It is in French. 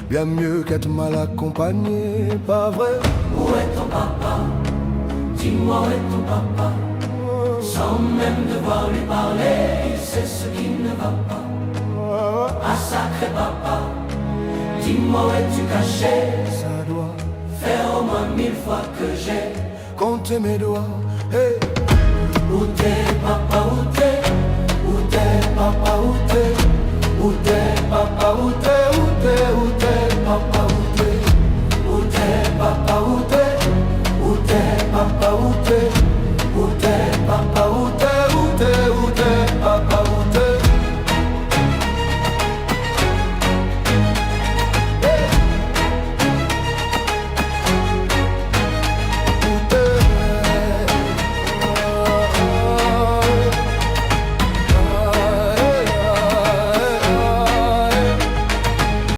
bien mieux qu'être mal accompagné, pas vrai? Où est ton papa? Dis-moi où est ton papa? Sans même devoir lui parler, il sait ce qui ne va pas. Ah sacré papa, dis-moi où es-tu caché? Ça doit faire au moins 1000 fois que j'ai compté mes doigts. Hey. Où t'es papa, où t'es? Où t'es papa, où t'es? Où t'es papa, où t'es?